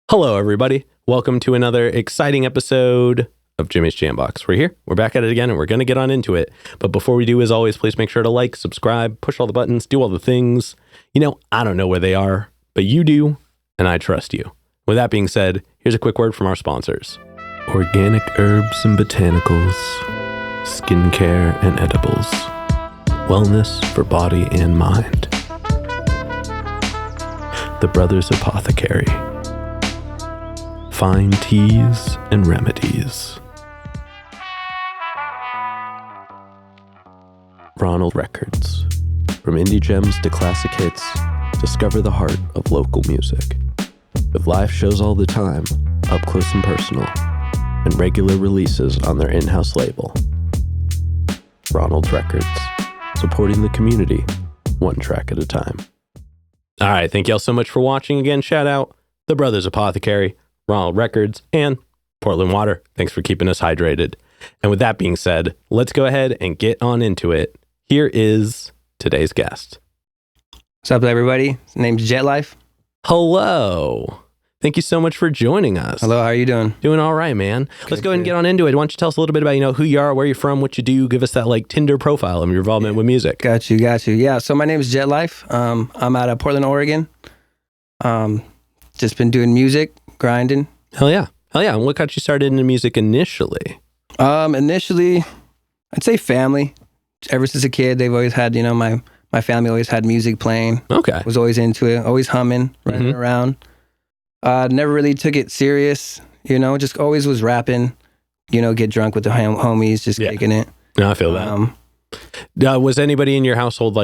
Hello, everybody. Welcome to another exciting episode of Jimmy's Jambox. We're here. We're back at it again, and we're going to get on into it. But before we do, as always, please make sure to like, subscribe, push all the buttons, do all the things. You know, I don't know where they are, but you do, and I trust you. With that being said, here's a quick word from our sponsors. Organic herbs and botanicals, skincare and edibles, wellness for body and mind. The Brothers Apothecary. Fine teas and remedies. Ronald Records. From indie gems to classic hits, discover the heart of local music. With live shows all the time, up close and personal, and regular releases on their in-house label. Ronald Records. Supporting the community, one track at a time. All right, thank y'all so much for watching. Again, shout out The Brothers Apothecary, Ronald Records, and Portland Water. Thanks for keeping us hydrated. And with that being said, let's go ahead and get on into it. Here is today's guest. What's up, everybody? His name's Jet Life. Hello. Thank you so much for joining us. Hello, how are you doing? Doing all right, man. Let's go ahead and get on into it. Why don't you tell us a little bit about, who you are, where you're from, what you do, give us that Tinder profile of your involvement with music. Got you. Yeah, so my name is Jet Life. I'm out of Portland, Oregon. Just been doing music, grinding. Hell yeah. And what got you started into music initially? Initially, I'd say family. Ever since a kid, they've always had, my family always had music playing. Okay. Was always into it, always humming, running around. Never really took it serious, just always was rapping, get drunk with the homies, just kicking it. No, I feel that. Was anybody in your household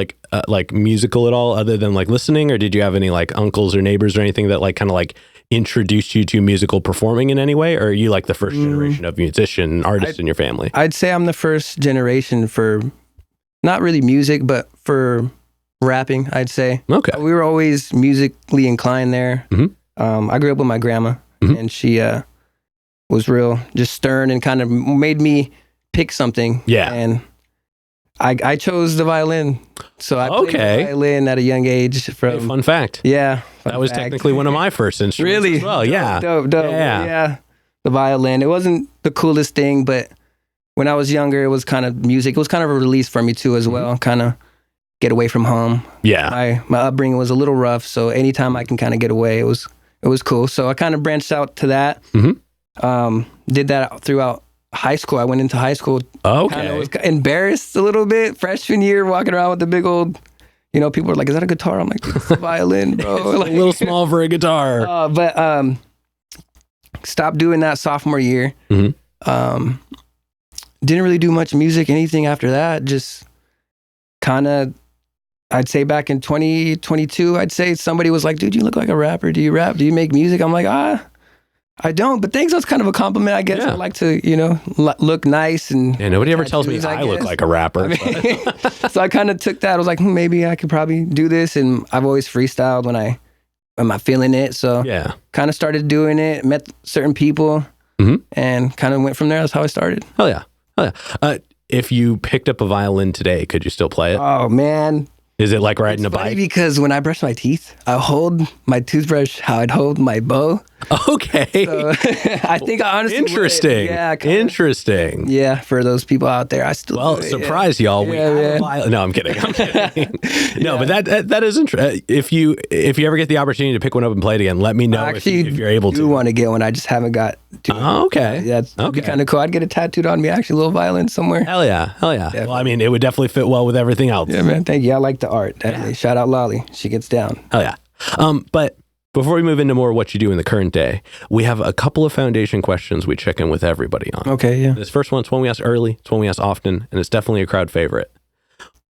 musical at all other than listening, or did you have any uncles or neighbors or anything that introduced you to musical performing in any way, or are you the first generation of musician artists in your family? I'd say I'm the first generation for not really music, but for rapping, I'd say. Okay. We were always musically inclined there. Mm-hmm. I grew up with my grandma, and she was real just stern and kind of made me pick something. Yeah. And I chose the violin. So I played the violin at a young age. Fun fact. Yeah. That was technically one of my first instruments really? as well. Yeah. Dope. Yeah. The violin. It wasn't the coolest thing, but when I was younger, it was kind of music. It was kind of a release for me too as well. Kind of get away from home. Yeah. My upbringing was a little rough, so anytime I can kind of get away, it was cool. So I kind of branched out to that. Mm-hmm. Did that throughout high school. I went into high school. Okay. Kind of was embarrassed a little bit freshman year, walking around with the big old, people are like, "Is that a guitar?" I'm like, "It's a violin, bro." It's a little small for a guitar. But stopped doing that sophomore year. Mm-hmm. Didn't really do much music, anything after that. Just kind of, I'd say back in 2022, I'd say somebody was like, "Dude, you look like a rapper. Do you rap? Do you make music?" I'm like, I don't, but thanks. That's kind of a compliment, I guess. Yeah. I like to, look nice and. Yeah, nobody ever tells me I look like a rapper. So I kind of took that. I was like, maybe I could probably do this, and I've always freestyled when I'm feeling it. So yeah, kind of started doing it. Met certain people, and kind of went from there. That's how I started. Hell yeah. If you picked up a violin today, could you still play it? Oh man. Is it like riding a bike? Because when I brush my teeth, I hold my toothbrush how I'd hold my bow. Okay. So, I think I honestly Interesting. Yeah. Interesting. Yeah, for those people out there, I still do it, surprise y'all. We have a violin. No, I'm kidding. No, but that is interesting. If you ever get the opportunity to pick one up and play it again, let me know. Actually, if you're able to. I do want to get one. I just haven't got to. Oh, okay. Yeah, it'd be kind of cool. I'd get it tattooed on me, actually, a little violin somewhere. Hell yeah. Well, I mean, it would definitely fit well with everything else. Yeah, man. Thank you. I like the art. Definitely. Shout out Lolly. She gets down. Hell yeah. But before we move into more what you do in the current day, we have a couple of foundation questions we check in with everybody on. Okay, yeah. This first one's one we ask early, it's one we ask often, and it's definitely a crowd favorite.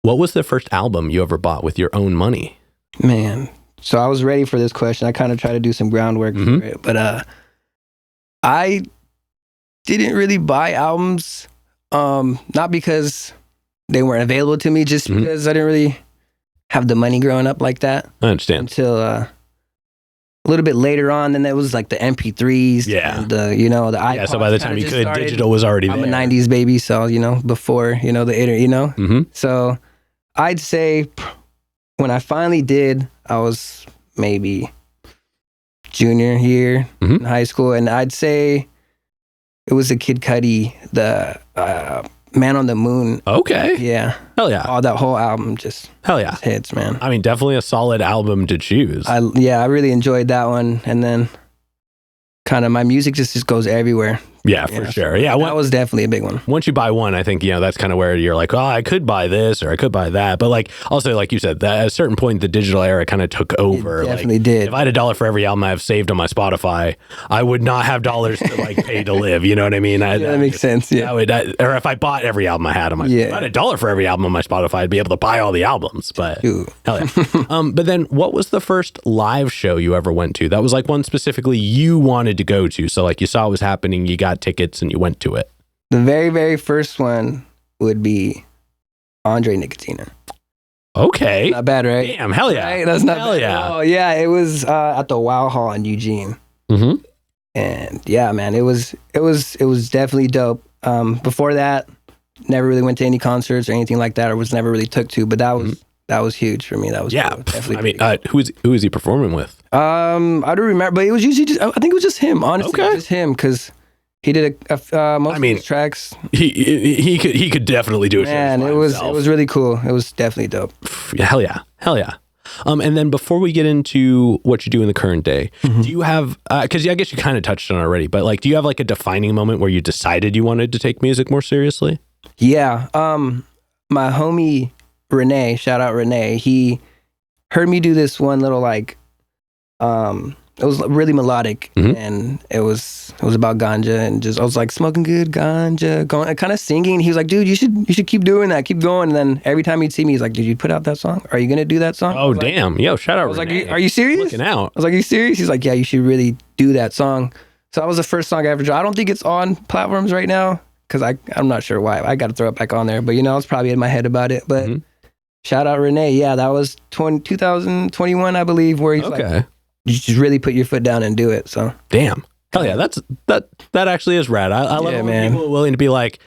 What was the first album you ever bought with your own money? Man, so I was ready for this question. I kind of tried to do some groundwork for it, but I didn't really buy albums Not because they weren't available to me, just because I didn't really have the money growing up like that. I understand. Until a little bit later on, then it was like the MP3s. Yeah. And the iPods. Yeah, so by the time you could, digital was already there. I'm a 90s baby, so, before, the internet, So I'd say when I finally did, I was maybe junior year in high school, and I'd say it was the Kid Cudi, the Man on the Moon. Okay. Yeah. Hell yeah. Oh, that whole album just hits, man. I mean, definitely a solid album to choose. I really enjoyed that one, and then kind of my music just goes everywhere. Yeah, for sure. Yeah, that was definitely a big one. Once you buy one, I think, that's kind of where you're like, oh, I could buy this or I could buy that. But like, also, like you said, that at a certain point, the digital era kind of took over. It definitely did. If I had $1 for every album I have saved on my Spotify, I would not have dollars to like pay to live. You know what I mean? That makes sense. Yeah. Or if I bought every album I had on my, if I had $1 for every album on my Spotify, I'd be able to buy all the albums. But hell yeah. But then, what was the first live show you ever went to? That was like one specifically you wanted to go to. So like you saw it was happening, you got tickets, and you went to it. The very, very first one would be Andre Nickatina. Okay. Not bad, right? Damn, hell yeah. Right? That's not hell bad. Yeah. Oh, yeah. It was at the Wow Hall in Eugene. And yeah, man, it was definitely dope. Before that, never really went to any concerts or anything like that, or was never really took to, but that was huge for me. That was cool. Definitely. I mean, who is he performing with? I don't remember, but it was usually I think it was just him, honestly. Okay. Just him, because he did most of his tracks. He could definitely do it. Man, it was really cool. It was definitely dope. Hell yeah. And then before we get into what you do in the current day, do you have, because I guess you kind of touched on it already, but like, do you have like a defining moment where you decided you wanted to take music more seriously? Yeah. My homie Renee, shout out Renee, he heard me do this one little like, it was really melodic, and it was about ganja, and just I was like smoking good ganja, going kind of singing. He was like, "Dude, you should keep doing that, keep going." And then every time he'd see me, he's like, "Did you put out that song? Are you gonna do that song?" Oh damn, yo, shout out! I was like, "Are you serious?" Looking out. I was like, "Are you serious?" He's like, "Yeah, you should really do that song." So that was the first song I ever dropped. I don't think it's on platforms right now because I'm not sure why. I got to throw it back on there, but I was probably in my head about it. But shout out Renee, yeah, that was 2021, I believe, where he's like, you just really put your foot down and do it. So damn, hell yeah, that actually is rad. I love it when people are willing to be like,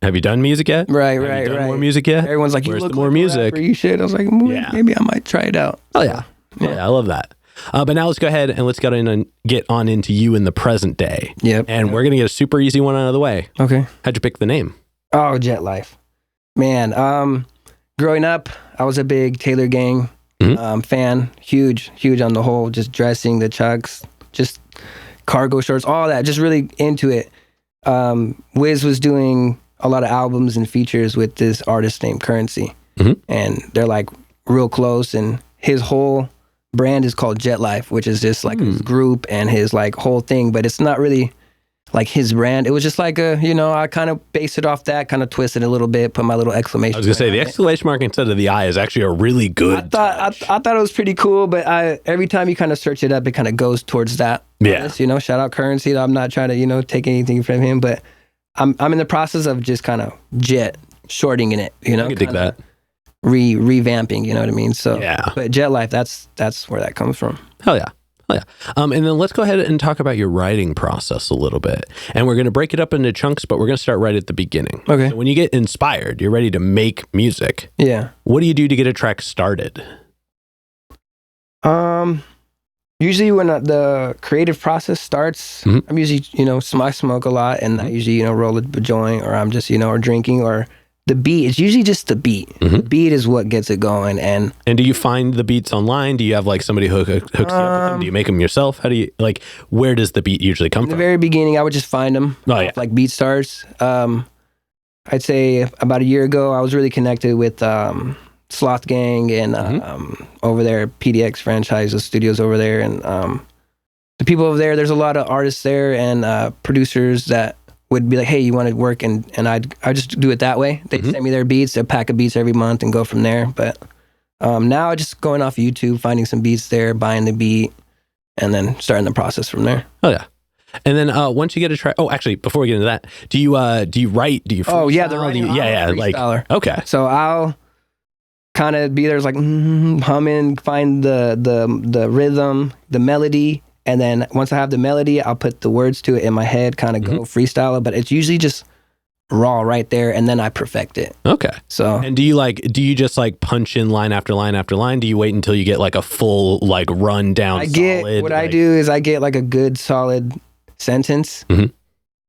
"Have you done music yet? Right. More music yet?" Everyone's like, "You Where's look the more like music?" You should. I was like, maybe I might try it out. Oh yeah, I love that. But now let's go ahead and let's get on into you in the present day. Yep. And we're gonna get a super easy one out of the way. Okay. How'd you pick the name? Oh, Jet Life. Man, growing up, I was a big Taylor Gang fan. Huge on the whole, just dressing, the chucks, just cargo shorts, all that, just really into it. Wiz was doing a lot of albums and features with this artist named Currency. And they're like real close, and his whole brand is called Jet Life, which is just like his group and his like whole thing, but it's not really like his brand. It was just like I kind of based it off that, kind of twisted it a little bit, put my little exclamation. I was gonna say the exclamation mark instead of the I is actually a really good. I thought it was pretty cool, but every time you kind of search it up, it kind of goes towards that. Yeah. Shout out Currency. I'm not trying to take anything from him, but I'm in the process of just kind of shorting in it. I can dig that. Revamping, you know what I mean? So yeah. But Jet Life, that's where that comes from. Hell yeah. And then let's go ahead and talk about your writing process a little bit. And we're going to break it up into chunks, but we're going to start right at the beginning. Okay. So when you get inspired, you're ready to make music. Yeah. What do you do to get a track started? Usually when the creative process starts, I'm usually, I smoke a lot, and I usually, roll a joint, or I'm just, or drinking, or the beat. It's usually just the beat. The beat is what gets it going. And do you find the beats online? Do you have like somebody hooks you up with them? Do you make them yourself? How do you where does the beat usually come from? In the very beginning, I would just find them. Like BeatStars. I'd say about a year ago, I was really connected with Sloth Gang and over there, PDX franchise, the studios over there. And the people over there's a lot of artists there and producers that would be like, "Hey, you want to work?" And I just do it that way. They send me their beats, a pack of beats every month, and go from there. But now just going off YouTube, finding some beats there, buying the beat, and then starting the process from there. Oh yeah. And then once you get a track, actually, before we get into that, do you write? Do you? Oh yeah, the freestyle? writing. Like okay. So I'll kind of be there's like humming, find the rhythm, the melody, and then once I have the melody, I'll put the words to it in my head, kind of go freestyle it. But it's usually just raw right there, and then I perfect it. Okay. So and do you just like punch in line after line after line? Do you wait until you get like a full like run down? I do is I get like a good solid sentence. And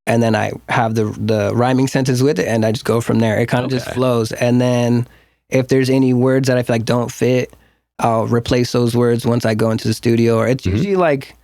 then I have the rhyming sentence with it, and I just go from there. It kind of just flows. And then if there's any words that I feel like don't fit, I'll replace those words once I go into the studio. Or it's usually like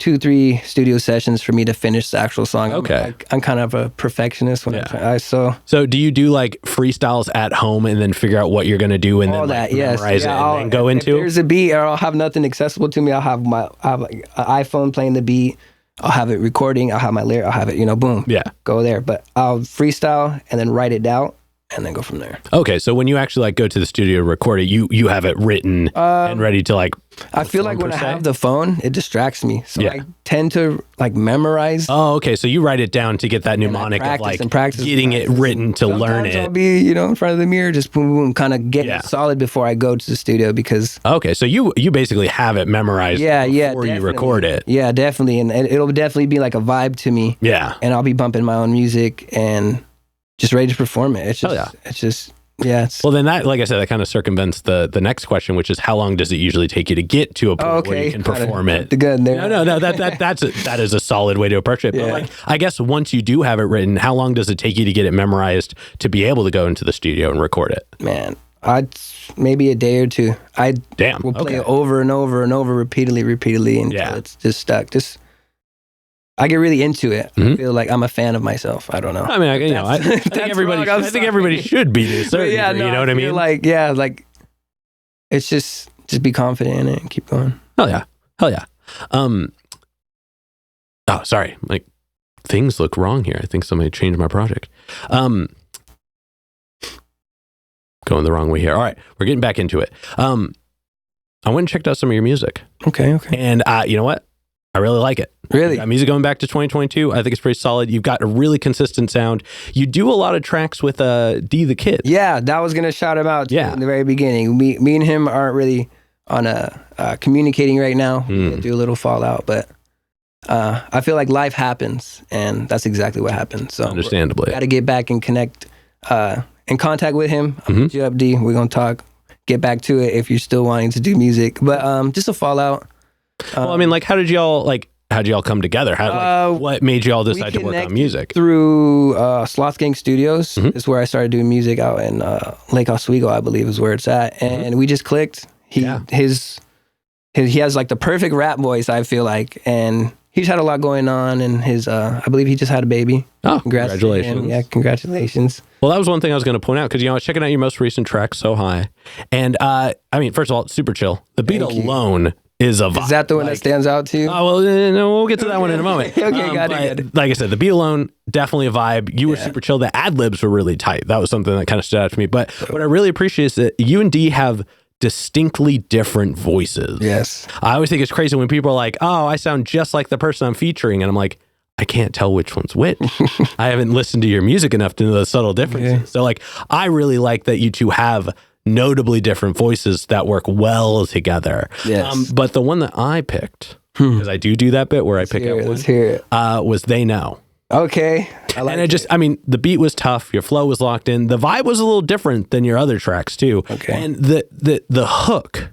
2-3 studio sessions for me to finish the actual song. Okay. I'm kind of a perfectionist when So do you do like freestyles at home and then figure out what you're going to do and then like memorize it and then go into? If there's a beat or I'll have nothing accessible to me, I'll have like an iPhone playing the beat. I'll have it recording. I'll have my lyric. I'll have it, boom. Yeah. Go there. But I'll freestyle and then write it out and then go from there. Okay. So when you actually like go to the studio to record it, you have it written and ready to like. I feel like when I have the phone, it distracts me. So I tend to like memorize. Oh, okay. So you write it down to get that mnemonic of like getting it written to learn it. I'll be, in front of the mirror, just boom, boom, kind of get it solid before I go to the studio because. Okay. So you basically have it memorized before you record it. Yeah, definitely. And it'll definitely be like a vibe to me. Yeah. And I'll be bumping my own music and just ready to perform it. It's just. Yeah. Well, then that, like I said, that kind of circumvents the next question, which is how long does it usually take you to get to a point where you can perform it? No. That is a solid way to approach it. But like, I guess once you do have it written, how long does it take you to get it memorized to be able to go into the studio and record it? Man, maybe a day or two. We'll play it over and over and over repeatedly until it's just stuck. I get really into it. I feel like I'm a fan of myself. I don't know. I mean, I think everybody should be to a certain degree, you know what I mean? Like it's just be confident in it and keep going. Hell yeah. Oh, sorry. Like things look wrong here. I think somebody changed my project. Going the wrong way here. All right, we're getting back into it. I went and checked out some of your music. Okay. And you know what? I really like it. Really? You got music going back to 2022. I think it's pretty solid. You've got a really consistent sound. You do a lot of tracks with D the Kid. Yeah, that was going to shout him out in the very beginning. Me and him aren't really on communicating right now. We'll do a little fallout, but I feel like life happens, and that's exactly what happened. So understandably. Got to get back and connect, in contact with him. I'll hit you up, D. We're going to talk, get back to it if you're still wanting to do music. But just a fallout. Well, I mean, like, how'd y'all come together? What made y'all decide to work on music? Through Sloth Gang Studios is where I started doing music out in Lake Oswego, I believe is where it's at. And we just clicked. He has like the perfect rap voice, I feel like. And he's had a lot going on, and I believe he just had a baby. Oh, congratulations. Yeah, congratulations. Well, that was one thing I was going to point out, because, I was checking out your most recent track, So High. And, I mean, first of all, it's super chill. The beat alone is a vibe. Is that the one that stands out to you? Oh, well, no, we'll get to that one in a moment. Okay, got it. Like I said, the beat alone, definitely a vibe. You were super chill. The ad-libs were really tight. That was something that kind of stood out to me. But what I really appreciate is that you and D have distinctly different voices. Yes. I always think it's crazy when people are like, oh, I sound just like the person I'm featuring. And I'm like, I can't tell which one's which. I haven't listened to your music enough to know the subtle differences. Yeah. So like, I really like that you two have notably different voices that work well together. Yes. But the one that I picked, because I do that bit where I pick out one, was They Know. Okay. The beat was tough. Your flow was locked in. The vibe was a little different than your other tracks too. Okay. And the hook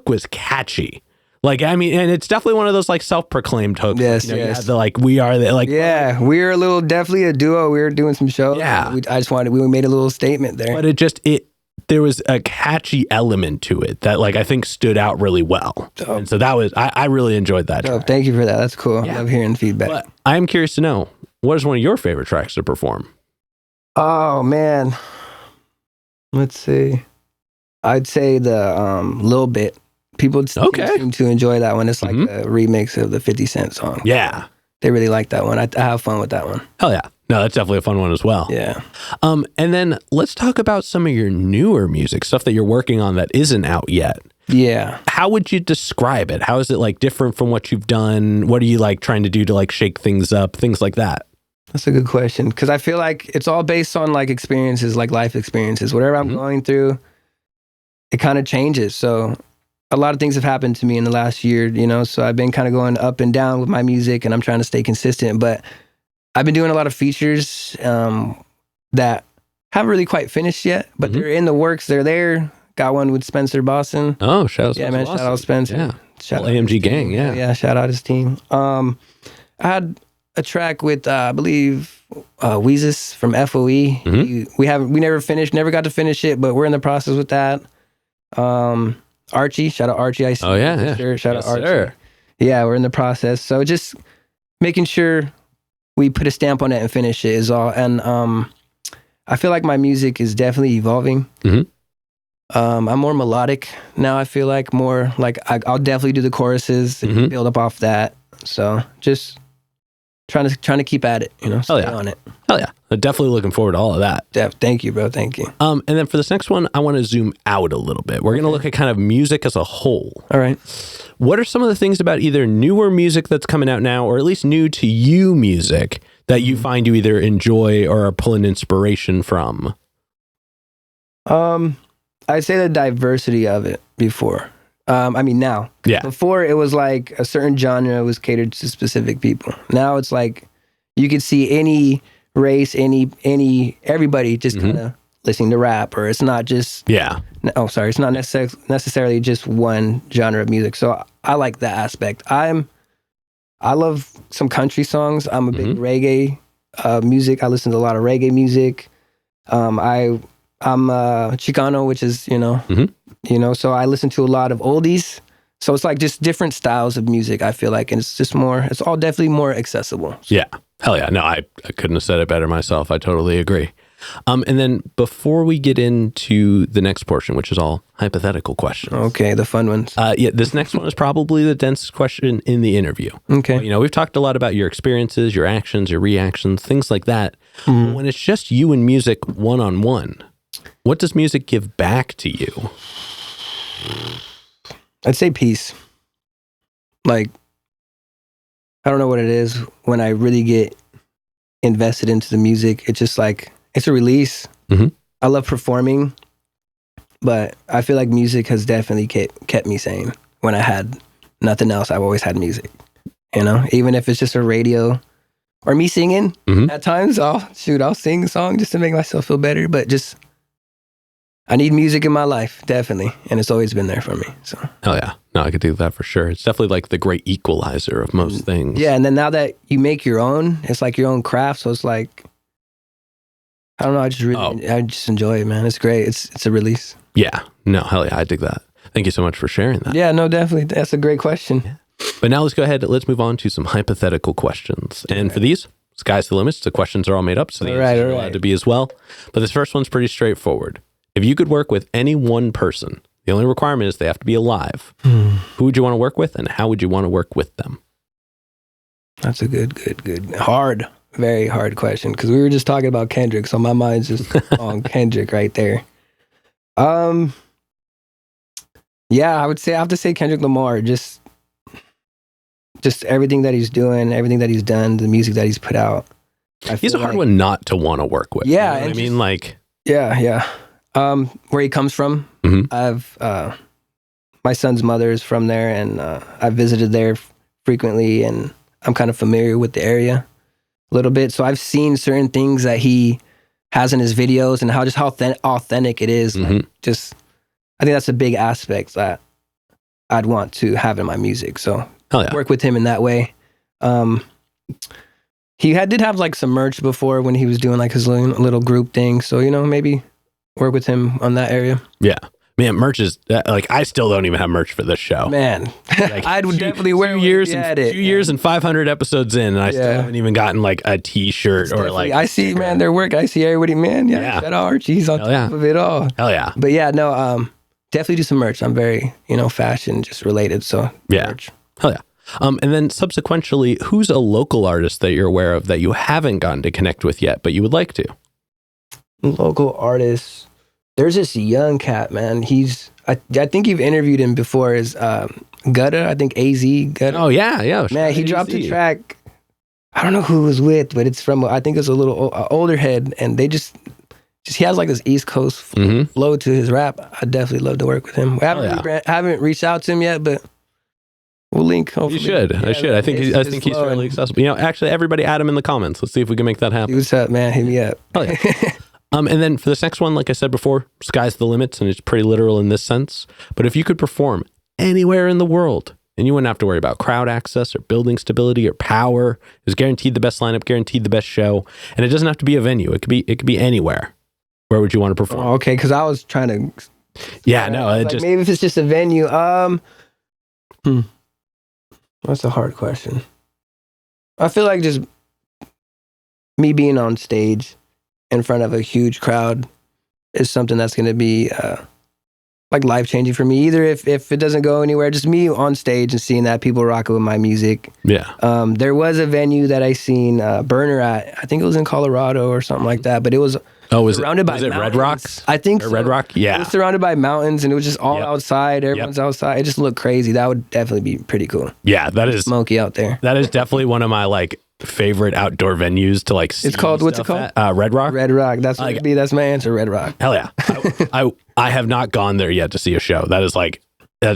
was catchy. Like, I mean, and it's definitely one of those like self-proclaimed hooks. Yes, you had the like, we are the like. Yeah, we're definitely a duo. We were doing some shows. Yeah. We made a little statement there. But there was a catchy element to it that like I think stood out really well. Dope. And so that was, I really enjoyed that track. Thank you for that. That's cool. Yeah. I love hearing feedback. But I'm curious to know, what is one of your favorite tracks to perform? Oh man. Let's see. I'd say the Lil Bit. People seem to enjoy that one. It's like a remix of the 50 Cent song. Yeah. They really like that one. I have fun with that one. Hell yeah. No, that's definitely a fun one as well. Yeah. And then let's talk about some of your newer music, stuff that you're working on that isn't out yet. Yeah. How would you describe it? How is it like different from what you've done? What are you like trying to do to like shake things up, things like that? That's a good question, because I feel like it's all based on like experiences, like life experiences. Whatever I'm going through, it kind of changes. So a lot of things have happened to me in the last year, you know, so I've been kind of going up and down with my music, and I'm trying to stay consistent. But I've been doing a lot of features that haven't really quite finished yet, but they're in the works. They're there. Got one with Spencer Boston. Oh, shout out Yeah, man, shout out Spencer. Yeah. Shout out AMG gang, yeah. Yeah, shout out his team. I had a track with I believe Weezus from FOE. We never got to finish it, but we're in the process with that. Archie, shout out Archie. I see. Oh yeah. Sure, shout out Archie. Sir. Yeah, we're in the process. So just making sure we put a stamp on it and finish it is all. And I feel like my music is definitely evolving. I'm more melodic now. I feel like more like I'll definitely do the choruses and build up off that. So just trying to keep at it, you know, stay on it. Hell yeah. I'm definitely looking forward to all of that. Thank you, bro. Thank you. And then for this next one, I want to zoom out a little bit. We're going to look at kind of music as a whole. All right. What are some of the things about either newer music that's coming out now, or at least new to you music that you find you either enjoy or are pulling inspiration from? I'd say the diversity of it before. Now. Yeah. Before, it was like a certain genre was catered to specific people. Now it's like you could see any race, everybody just kind of listening to rap, or it's not just... Yeah. It's not necessarily just one genre of music. So I like that aspect. I love some country songs. I'm a big reggae music. I listen to a lot of reggae music. I'm Chicano, which is, so I listen to a lot of oldies. So it's like just different styles of music, I feel like. And it's all definitely more accessible. Yeah. Hell yeah. No, I couldn't have said it better myself. I totally agree. And then before we get into the next portion, which is all hypothetical questions. Okay, the fun ones. This next one is probably the densest question in the interview. Okay. But, we've talked a lot about your experiences, your actions, your reactions, things like that. When it's just you and music one-on-one, what does music give back to you? I'd say peace. Like, I don't know what it is. When I really get invested into the music, it's just like, it's a release. I love performing, but I feel like music has definitely kept me sane. When I had nothing else, I've always had music. Even if it's just a radio or me singing at times, I'll sing a song just to make myself feel better. But just, I need music in my life, definitely. And it's always been there for me. So. Oh yeah. No, I could do that for sure. It's definitely like the great equalizer of most things. Yeah. And then now that you make your own, it's like your own craft. So it's like, I don't know. I just enjoy it, man. It's great. It's a release. Yeah. No, hell yeah. I dig that. Thank you so much for sharing that. Yeah, no, definitely. That's a great question. Yeah. But now let's go ahead. Let's move on to some hypothetical questions. And for these, sky's the limit. The questions are all made up. So the answers are allowed to be as well. But this first one's pretty straightforward. If you could work with any one person, the only requirement is they have to be alive. Who would you want to work with, and how would you want to work with them? That's a good, very hard question, because we were just talking about Kendrick, so my mind's just on Kendrick right there. Yeah, I have to say Kendrick Lamar. Just everything that he's doing, everything that he's done, the music that he's put out. He's a hard one not to want to work with. Yeah, you know what I mean, like. Yeah. Where he comes from, I've my son's mother is from there, and I've visited there frequently, and I'm kind of familiar with the area a little bit. So I've seen certain things that he has in his videos, and how authentic it is. Like, I think that's a big aspect that I'd want to have in my music. So work with him in that way. He did have like some merch before when he was doing like his little group thing. So, maybe work with him on that area. Yeah. Man, merch is like, I still don't even have merch for this show. Man, like, I would definitely wear 2 years and 2 years and 500 episodes in, and I still haven't even gotten like a t-shirt or like. I see, man, their work. I see everybody, man. Yeah. Shout out Archie. He's on top of it all. Hell yeah. But yeah, no, definitely do some merch. I'm very, fashion just related. So merch. Hell yeah. And then subsequently, who's a local artist that you're aware of that you haven't gotten to connect with yet, but you would like to? Local artists. There's this young cat, man. I think you've interviewed him before. Is Gutta? I think AZ Gutta. Oh yeah. Man, he dropped a track. I don't know who it was with, but it's from, I think it's a little older head, and they just he has like this East Coast flow to his rap. I definitely love to work with him. Haven't reached out to him yet, but we'll link. Hopefully. You should. Yeah, I should. I think he's fairly accessible. Actually, everybody add him in the comments. Let's see if we can make that happen. What's up, man? Hit me up. Oh, yeah. And then for this next one, like I said before, sky's the limits, and it's pretty literal in this sense. But if you could perform anywhere in the world, and you wouldn't have to worry about crowd access or building stability or power, it was guaranteed the best lineup, guaranteed the best show, and it doesn't have to be a venue. It could be anywhere. Where would you want to perform? Oh, okay, because I was trying to. Yeah, no, maybe if it's just a venue. That's a hard question. I feel like just me being on stage in front of a huge crowd is something that's going to be like life-changing for me. Either if it doesn't go anywhere, just me on stage and seeing that people rocking with my music. Yeah. There was a venue that I seen Burner at. I think it was in Colorado or something like that, but it was surrounded by mountains. Red Rocks? I think or so. Red Rock? Yeah. It was surrounded by mountains, and it was just all outside. Everyone's outside. It just looked crazy. That would definitely be pretty cool. Yeah, that is smoky out there. That is definitely one of my like favorite outdoor venues to like see. It's called, what's it called? Red Rock. Red Rock. That's what it'd be. That's my answer. Red Rock. Hell yeah. I have not gone there yet to see a show. That's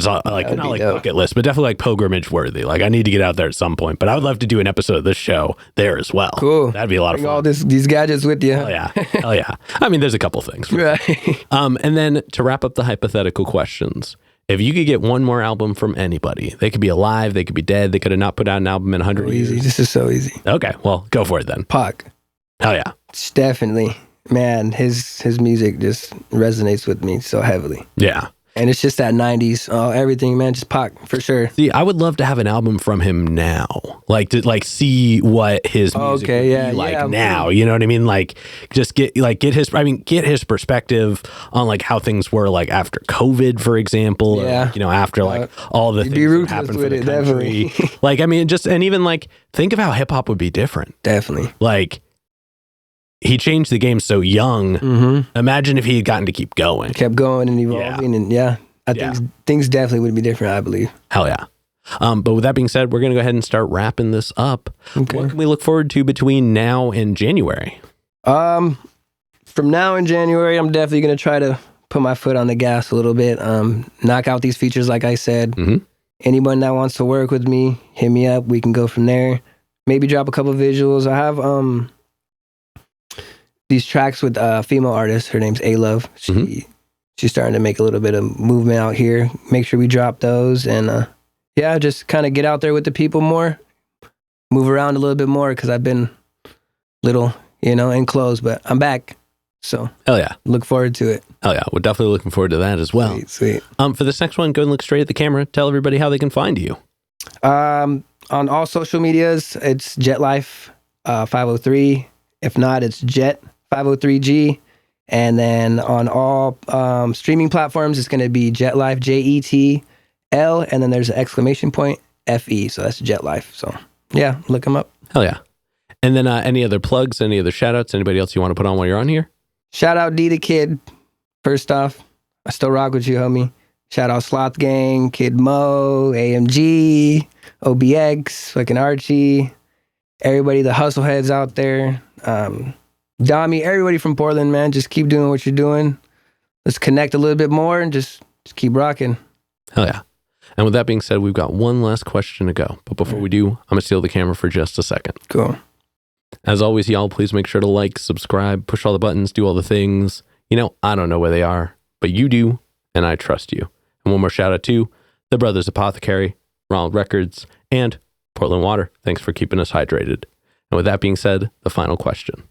not like bucket list, but definitely like pilgrimage worthy. Like I need to get out there at some point. But I would love to do an episode of this show there as well. Cool. That'd be a lot of fun. All these gadgets with you. Hell yeah. Hell yeah. I mean, there's a couple things. Right. And then to wrap up the hypothetical questions, if you could get one more album from anybody, they could be alive, they could be dead, they could have not put out an album in 100 years. Easy. This is so easy. Okay, well, go for it then. Pac. Hell yeah. It's definitely, man, his music just resonates with me so heavily. Yeah. And it's just that 90s, everything, man, just Pac, for sure. See, I would love to have an album from him now. Like, to like see what his music would be like now. You know what I mean? Like, just get his perspective on like how things were like after COVID, for example. Yeah. Or, you know, after like all the things that happened for the country. Like, I mean, and even like, think of how hip hop would be different. Definitely. Like, he changed the game so young. Mm-hmm. Imagine if he had gotten to keep going. Kept going and evolving. And I think things definitely would be different, I believe. Hell yeah. But with that being said, we're going to go ahead and start wrapping this up. Okay. What can we look forward to between now and January? From now and January, I'm definitely going to try to put my foot on the gas a little bit. Knock out these features, like I said. Mm-hmm. Anyone that wants to work with me, hit me up. We can go from there. Maybe drop a couple visuals. I have these tracks with a female artist. Her name's A-Love. She's starting to make a little bit of movement out here. Make sure we drop those. And just kind of get out there with the people more. Move around a little bit more because I've been little, enclosed. But I'm back. So hell yeah. Look forward to it. Hell yeah. We're definitely looking forward to that as well. Sweet. For this next one, go and look straight at the camera. Tell everybody how they can find you. On all social medias, it's JetLife 503. If not, it's Jet 503G. And then on all streaming platforms, it's going to be JetLife, JETL, and then there's an exclamation point, FE. So that's JetLife. So yeah, look them up. Hell yeah. And then any other plugs, any other shout outs, anybody else you want to put on while you're on here? Shout out D the Kid. First off, I still rock with you, homie. Shout out Sloth Gang, Kid Mo, AMG, OBX, fucking Archie, everybody, the hustle heads out there. Dami, everybody from Portland, man, just keep doing what you're doing. Let's connect a little bit more and just keep rocking. Hell yeah. And with that being said, we've got one last question to go. But before we do, I'm going to steal the camera for just a second. Cool. As always, y'all, please make sure to like, subscribe, push all the buttons, do all the things. I don't know where they are, but you do, and I trust you. And one more shout out to the Brothers Apothecary, Ronald Records, and Portland Water. Thanks for keeping us hydrated. And with that being said, the final question.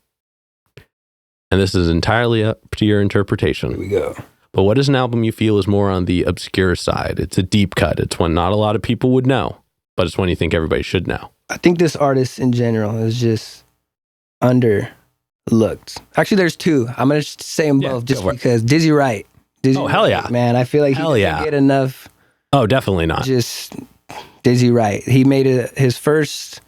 And this is entirely up to your interpretation. Here we go. But what is an album you feel is more on the obscure side? It's a deep cut. It's one not a lot of people would know, but it's one you think everybody should know. I think this artist in general is just underlooked. Actually, there's two. I'm going to say them both just because Dizzy Wright. Hell yeah. Man, I feel like he didn't get enough. Oh, definitely not. Just Dizzy Wright. He made his first,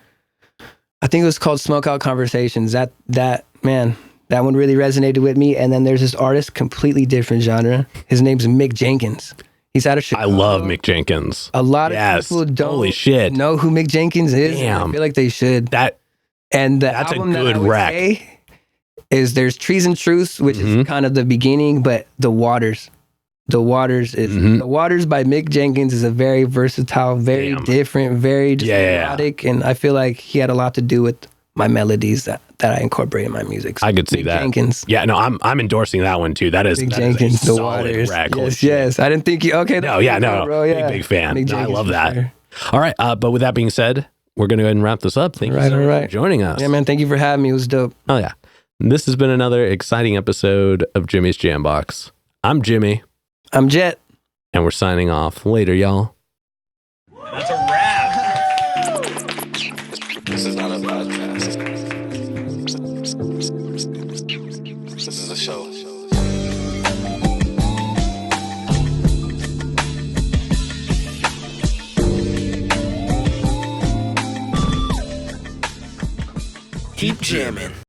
I think it was called Smoke Out Conversations. That man, That one really resonated with me. And then there's this artist, completely different genre. His name's Mick Jenkins. He's out of Chicago. I love Mick Jenkins. A lot of people don't know who Mick Jenkins is. Damn. I feel like they should. That's album a good rec. Is there's Trees and Truths, which is kind of the beginning, but The Waters. The Waters by Mick Jenkins is a very versatile, very different, very just melodic, and I feel like he had a lot to do with my melodies that I incorporate in my music. So I could see Mick that. Jenkins. Yeah, no, I'm endorsing that one too. That is Mick Jenkins, The Waters. Rec. Yes. I didn't think you. Okay. No, bro, big fan. No, I love that. Sure. All right, but with that being said, we're gonna go ahead and wrap this up. Thank you so much for joining us. Yeah, man. Thank you for having me. It was dope. Oh yeah, this has been another exciting episode of Jimmy's Jambox. I'm Jimmy. I'm Jet. And we're signing off. Later, y'all. That's a wrap. This is not a podcast. This is a show. Keep jamming.